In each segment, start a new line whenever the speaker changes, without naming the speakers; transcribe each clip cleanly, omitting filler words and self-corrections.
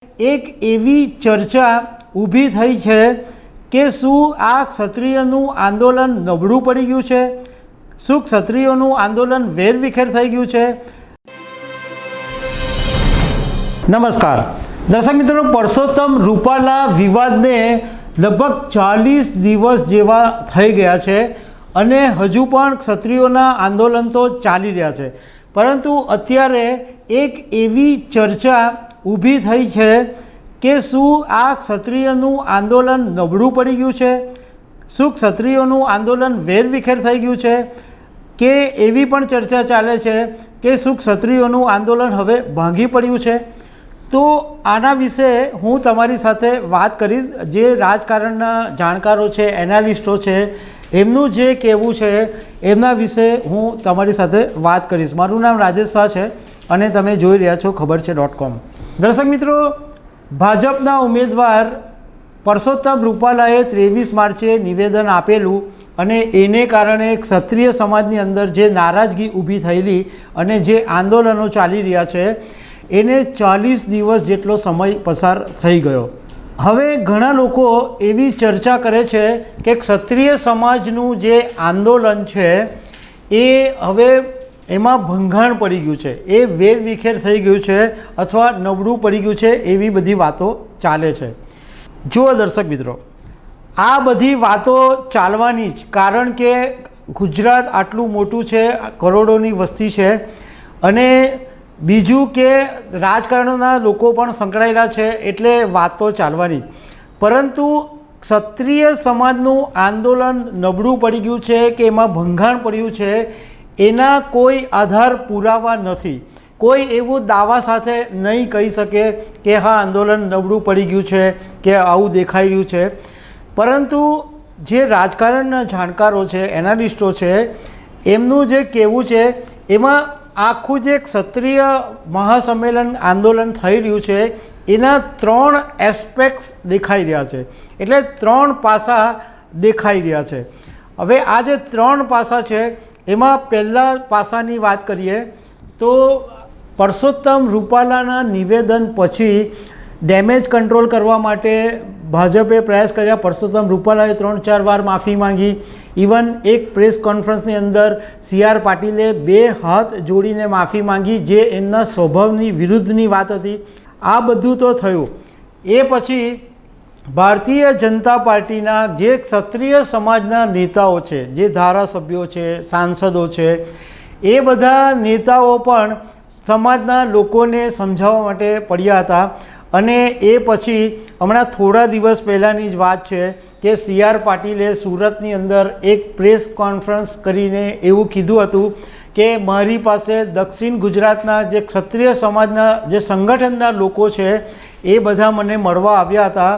એક એવી ચર્ચા ઊભી થઈ છે કે શું આ ક્ષત્રિયનું આંદોલન નબળું પડી ગયું છે? શું ક્ષત્રિયોનું આંદોલન વેરવિખેર થઈ ગયું છે? નમસ્કાર દર્શક મિત્રો, પરસોત્તમ રૂપાલા વિવાદને લગભગ 40 દિવસ જેવા થઈ ગયા છે અને હજુ પણ ક્ષત્રિયોના આંદોલન તો ચાલી રહ્યા છે, પરંતુ અત્યારે એક એવી ચર્ચા ઊભી થઈ છે કે શું આ ક્ષત્રિયનું આંદોલન નબળું પડી ગયું છે? શું ક્ષત્રિયોનું આંદોલન વેરવિખેર થઈ ગયું છે? કે એવી પણ ચર્ચા ચાલે છે કે શું ક્ષત્રિયોનું આંદોલન હવે ભાંગી પડ્યું છે? તો આના વિશે હું તમારી સાથે વાત કરીશ. જે રાજકારણના જાણકારો છે, એનાલિસ્ટો છે, એમનું જે કહેવું છે એમના વિશે હું તમારી સાથે વાત કરીશ. મારું નામ રાજેશ શાહ છે અને તમે જોઈ રહ્યા છો ખબર છે.com. દર્શક મિત્રો, ભાજપના ઉમેદવાર પરસોત્તમ રૂપાલાએ 23 માર્ચે નિવેદન આપેલું અને એને કારણે ક્ષત્રિય સમાજની અંદર જે નારાજગી ઊભી થયેલી અને જે આંદોલનો ચાલી રહ્યા છે એને 40 દિવસ જેટલો સમય પસાર થઈ ગયો. હવે ઘણા લોકો એવી ચર્ચા કરે છે કે ક્ષત્રિય સમાજનું જે આંદોલન છે એ હવે એમાં ભંગાણ પડી ગયું છે, એ વેરવિખેર થઈ ગયું છે અથવા નબળું પડી ગયું છે, એવી બધી વાતો ચાલે છે. જુઓ દર્શક મિત્રો, આ બધી વાતો ચાલવાની જ, કારણ કે ગુજરાત આટલું મોટું છે, કરોડોની વસ્તી છે અને બીજું કે રાજકારણના લોકો પણ સંકળાયેલા છે, એટલે વાતો ચાલવાની જ. પરંતુ ક્ષત્રિય સમાજનું આંદોલન નબળું પડી ગયું છે કે એમાં ભંગાણ પડ્યું છે એના કોઈ આધાર પુરાવા નથી. કોઈ એવું દાવા સાથે નહીં કહી શકે કે હા આંદોલન નબળું પડી ગયું છે કે આવું દેખાઈ રહ્યું છે. પરંતુ જે રાજકારણના જાણકારો છે, એનાલિસ્ટો છે, એમનું જે કહેવું છે એમાં આખું જે ક્ષત્રિય મહાસંમેલન આંદોલન થઈ રહ્યું છે એના 3 એસ્પેક્ટ્સ દેખાઈ રહ્યા છે, એટલે 3 પાસા દેખાઈ રહ્યા છે. હવે આ જે 3 પાસા છે એમાં પહેલા પાસાની વાત કરીએ તો પરસોત્તમ રૂપાલાના નિવેદન પછી ડેમેજ કંટ્રોલ કરવા માટે ભાજપે પ્રયાસ કર્યા. પરસોત્તમ રૂપાલાએ 3-4 વાર માફી માંગી. ઇવન એક પ્રેસ કોન્ફરન્સની અંદર CR પાટીલે 2 હાથ જોડીને માફી માંગી, જે એમના સ્વભાવની વિરુદ્ધની વાત હતી. આ બધું તો થયું. એ પછી ભારતીય જનતા પાર્ટીના જે ક્ષત્રિય સમાજના નેતાઓ છે, જે ધારાસભ્યો છે, સાંસદો છે, એ બધા નેતાઓ પણ સમાજના લોકોને સમજાવવા માટે પડ્યા હતા. અને એ પછી હમણાં થોડા દિવસ પહેલાંની જ વાત છે કે CR પાટીલે સુરતની અંદર એક પ્રેસ કોન્ફરન્સ કરીને એવું કીધું હતું કે મારી પાસે દક્ષિણ ગુજરાતના જે ક્ષત્રિય સમાજના જે સંગઠનના લોકો છે એ બધા મને મળવા આવ્યા હતા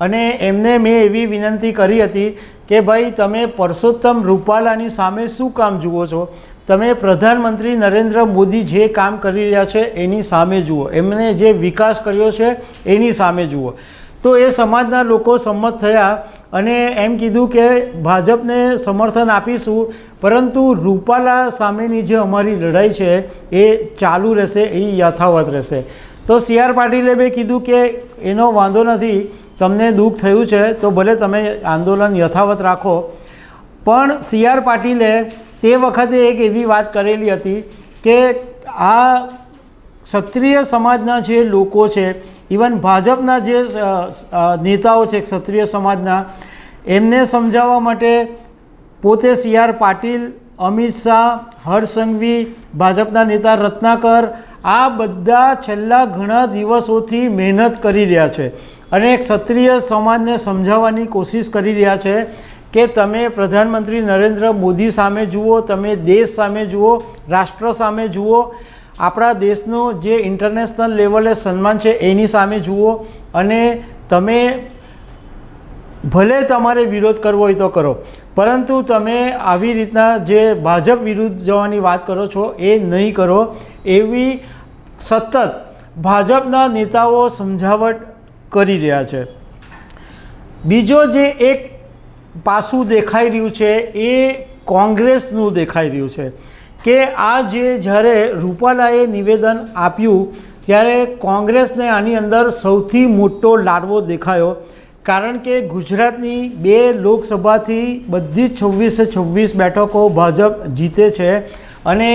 અને એમને મેં એવી વિનંતી કરી હતી કે ભાઈ તમે પરસોત્તમ રૂપાલાની સામે શું કામ જુઓ છો? તમે પ્રધાનમંત્રી નરેન્દ્ર મોદી જે કામ કરી રહ્યા છે એની સામે જુઓ, એમને જે વિકાસ કર્યો છે એની સામે જુઓ. તો એ સમાજના લોકો સંમત થયા અને એમ કીધું કે ભાજપને સમર્થન આપીશું, પરંતુ રૂપાલા સામેની જે અમારી લડાઈ છે એ ચાલુ રહેશે, એ યથાવત રહેશે. તો CR પાટીલે બી કીધું કે એનો વાંધો નથી, તમને દુઃખ થયું છે તો ભલે તમે આંદોલન યથાવત રાખો. પણ CR પાટીલે તે વખતે એક એવી વાત કરેલી હતી કે આ ક્ષત્રિય સમાજના જે લોકો છે, ઇવન ભાજપના જે નેતાઓ છે ક્ષત્રિય સમાજના, એમને સમજાવવા માટે પોતે CR પાટીલ, અમિત શાહ, હર્ષ સંઘવી, ભાજપના નેતા રત્નાકર, આ બધા છેલ્લા ઘણા દિવસોથી મહેનત કરી રહ્યા છે અને ક્ષત્રિય સમાજને સમજાવવાની કોશિશ કરી રહ્યા છે કે તમે પ્રધાનમંત્રી નરેન્દ્ર મોદી સામે જુઓ, તમે દેશ સામે જુઓ, રાષ્ટ્ર સામે જુઓ, આપણા દેશનું જે ઇન્ટરનેશનલ લેવલે સન્માન છે એની સામે જુઓ અને તમે ભલે તમારે વિરોધ કરવો હોય તો કરો, પરંતુ તમે આવી રીતના જે ભાજપ વિરુદ્ધ જવાની વાત કરો છો એ નહીં કરો, એવી સતત ભાજપના નેતાઓ સમજાવટ કરી રહ્યા છે. બીજો જે એક પાસું દેખાઈ રહ્યું છે એ કોંગ્રેસનું દેખાઈ રહ્યું છે કે આ જે જ્યારે રૂપાલાએ નિવેદન આપ્યું ત્યારે કોંગ્રેસને આની અંદર સૌથી મોટો લાડવો દેખાયો, કારણ કે ગુજરાતની 2 લોકસભાથી બધી જ 26 બેઠકો ભાજપ જીતે છે અને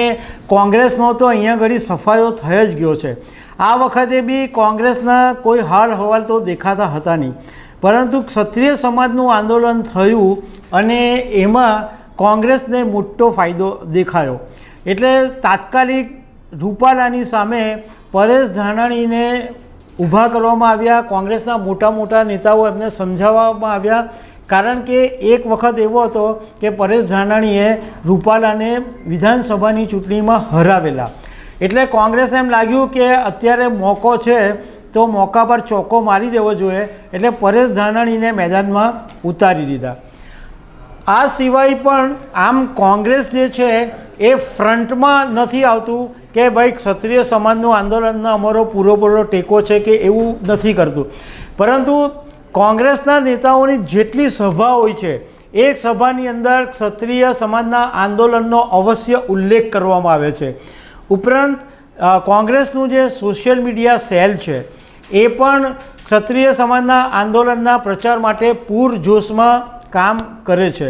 કોંગ્રેસનો તો અહીંયા ઘડી સફાયો થઈ જ ગયો છે। આ વખતે બી કોંગ્રેસના કોઈ હાલ હવાલ તો દેખાતા હતા નહીં, પરંતુ ક્ષત્રિય સમાજનું આંદોલન થયું અને એમાં કોંગ્રેસને મોટો ફાયદો દેખાયો। એટલે તાત્કાલિક રૂપાલાની સામે પરેશ ધાનાણીને ઊભા કરવામાં આવ્યા। કોંગ્રેસના મોટા નેતાઓ એમને સમજાવવામાં આવ્યા, કારણ કે એક વખત એવો હતો કે પરેશ ધાનાણીએ રૂપાલાને વિધાનસભાની ચૂંટણીમાં હરાવેલા, એટલે કોંગ્રેસને એમ લાગ્યું કે અત્યારે મોકો છે તો મોકા પર ચોક્કો મારી દેવો જોઈએ, એટલે પરેશ ધાનાણીને મેદાનમાં ઉતારી દીધા। આ સિવાય પણ આમ કોંગ્રેસ જે છે એ ફ્રન્ટમાં નથી આવતું કે ભાઈ ક્ષત્રિય સમાજનું આંદોલનનો અમારો પૂરો ટેકો છે કે એવું નથી કરતું, પરંતુ કોંગ્રેસના નેતાઓની જેટલી સભા હોય છે એક સભાની અંદર ક્ષત્રિય સમાજના આંદોલનનો અવશ્ય ઉલ્લેખ કરવામાં આવે છે। ઉપરાંત કોંગ્રેસનું જે સોશિયલ મીડિયા સેલ છે એ પણ ક્ષત્રિય સમાજના આંદોલનના પ્રચાર માટે પૂરજોશમાં કામ કરે છે।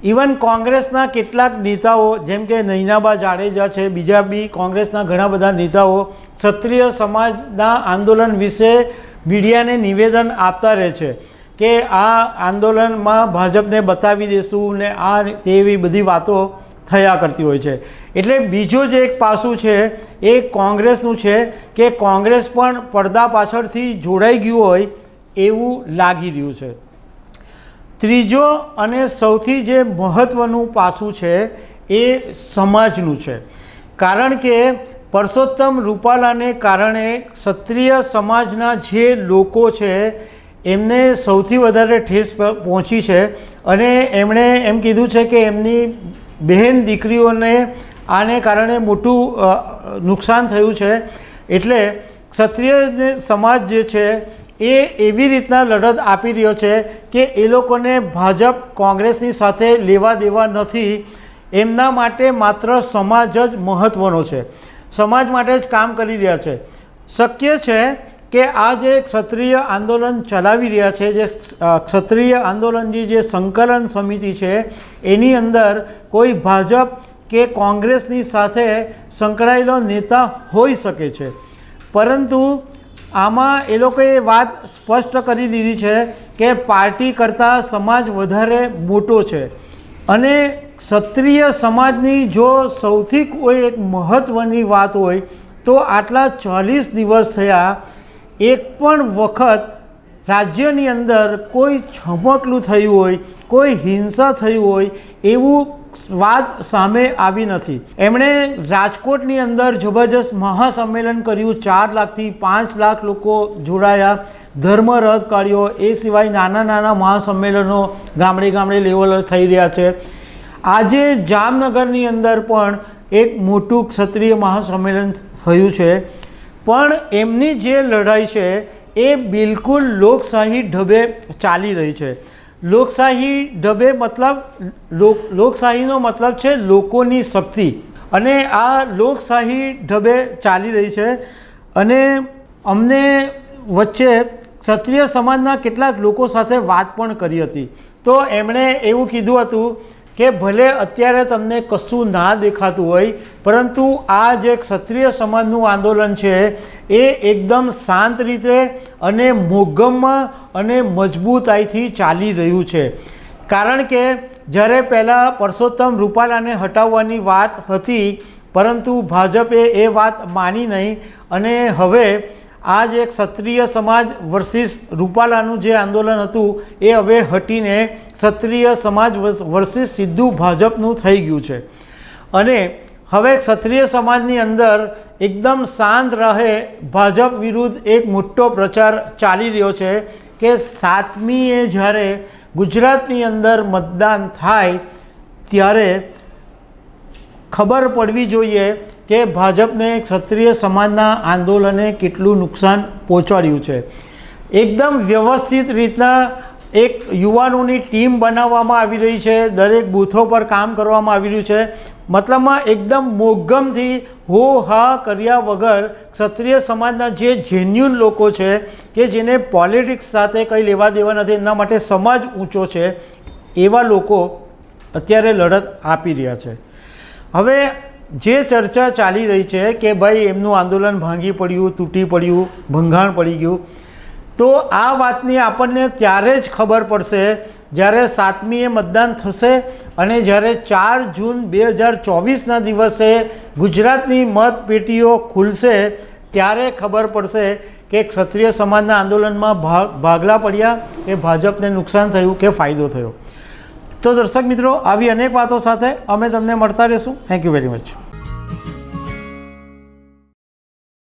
ઇવન કોંગ્રેસના કેટલાક નેતાઓ જેમ કે નૈનાબા જાડેજા છે, બીજા બી કોંગ્રેસના ઘણા બધા નેતાઓ ક્ષત્રિય સમાજના આંદોલન વિશે મીડિયાને નિવેદન આપતા રહે છે કે આ આંદોલનમાં ભાજપને બતાવી દેશું ને આ તેવી બધી વાતો થયા કરતી હોય છે। એટલે બીજો જે એક પાસું છે એ કોંગ્રેસનું છે કે કોંગ્રેસ પણ પડદા પાછળથી જોડાઈ ગયું હોય એવું લાગી રહ્યું છે। ત્રીજો અને સૌથી જે મહત્ત્વનું પાસું છે એ સમાજનું છે, કારણ કે પરસોત્તમ રૂપાલાને કારણે ક્ષત્રિય સમાજના જે લોકો છે એમને સૌથી વધારે ઠેસ પહોંચી છે અને એમણે એમ કીધું છે કે એમની બહેન દીકરીઓને આને કારણે મોટું નુકસાન થયું છે। એટલે ક્ષત્રિય સમાજ જે છે એ એવી રીતના લડત આપી રહ્યો છે કે એ લોકોને ભાજપ કોંગ્રેસની સાથે લેવા દેવા નથી, એમના માટે માત્ર સમાજ જ મહત્ત્વનો છે, સમાજ માટે જ કામ કરી રહ્યા છે। શક્ય છે કે આ જે ક્ષત્રિય આંદોલન ચલાવી રહ્યા છે, જે ક્ષત્રિય આંદોલનની જે સંકલન સમિતિ છે એની અંદર કોઈ ભાજપ કે કોંગ્રેસની સાથે સંકળાયેલો નેતા હોઈ શકે છે, પરંતુ આમાં એ લોકોએ વાત સ્પષ્ટ કરી દીધી છે કે પાર્ટી કરતાં સમાજ વધારે મોટો છે અને ક્ષત્રિય સમાજની જો સૌથી કોઈ એક મહત્ત્વની વાત હોય તો આટલા 40 દિવસ થયા એક પણ વખત રાજ્યની અંદર કોઈ છમકલું થયું હોય, કોઈ હિંસા થઈ હોય એવું વાત સામે આવી નથી। એમણે રાજકોટની અંદર જબરજસ્ત મહાસંમેલન કર્યું, 4 લાખથી 5 લાખ લોકો જોડાયા, ધર્મ રથ કાઢ્યો, એ સિવાય નાના મહાસંમેલનો ગામડે લેવલ થઈ રહ્યા છે। આજે જામનગરની અંદર પણ એક મોટું ક્ષત્રિય મહાસંમેલન થયું છે, પણ એમની જે લડાઈ છે એ બિલકુલ લોકશાહી ઢબે ચાલી રહી છે। લોકશાહી ઢબે મતલબ લોકશાહીનો મતલબ છે લોકોની શક્તિ, અને આ લોકશાહી ઢબે ચાલી રહી છે। અને અમને વચ્ચે ક્ષત્રિય સમાજના કેટલાક લોકો સાથે વાત પણ કરી હતી, તો એમણે એવું કીધું હતું કે ભલે અત્યારે તમને કશું ના દેખાતું હોય, પરંતુ આ જે ક્ષત્રિય સમાજનું આંદોલન છે એ એકદમ શાંત રીતે અને મોગમમાં અને મજબૂતાઈથી ચાલી રહ્યું છે। કારણ કે જ્યારે પહેલાં પરસોત્તમ રૂપાલાને હટાવવાની વાત હતી, પરંતુ ભાજપે એ વાત માની નહીં અને હવે આ જે ક્ષત્રિય સમાજ વર્સિસ રૂપાલાનું જે આંદોલન હતું એ હવે હટીને ક્ષત્રિય સમાજ વર્સિસ સીધું ભાજપનું થઈ ગયું છે। અને હવે ક્ષત્રિય સમાજની અંદર એકદમ શાંત રહે ભાજપ વિરુદ્ધ એક મોટો પ્રચાર ચાલી રહ્યો છે કે 7મીએ જ્યારે ગુજરાતની અંદર મતદાન થાય ત્યારે ખબર પડવી જોઈએ કે ભાજપને ક્ષત્રિય સમાજના આંદોલને કેટલું નુકસાન પહોંચાડ્યું છે। એકદમ વ્યવસ્થિત રીતના એક યુવાનોની ટીમ બનાવવામાં આવી રહી છે, દરેક બૂથો પર કામ કરવામાં આવી રહ્યું છે, મતલબમાં એકદમ મોગમથી હો હા કર્યા વગર ક્ષત્રિય સમાજના જે જેન્યુન લોકો છે કે જેને પોલિટિક્સ સાથે કંઈ લેવા દેવા નથી, એમના માટે સમાજ ઊંચો છે, એવા લોકો અત્યારે લડત આપી રહ્યા છે. હવે જે ચર્ચા ચાલી રહી છે કે ભાઈ એમનું આંદોલન ભાંગી પડ્યું, તૂટી પડ્યું, ભંગાણ પડી ગયું, તો આ વાતની આપણને ત્યારે જ ખબર પડશે જ્યારે 7મીએ મતદાન થશે અને જ્યારે 4 જૂન 2024ના દિવસે ગુજરાતની મતપેટીઓ ખુલશે ત્યારે ખબર પડશે કે ક્ષત્રિય સમાજના આંદોલનમાં ભાગલા પડ્યા કે ભાજપને નુકસાન થયું કે ફાયદો થયો. તો દર્શક મિત્રો, આવી અનેક વાતો સાથે અમે તમને મળતા રહીશું. Thank you very much.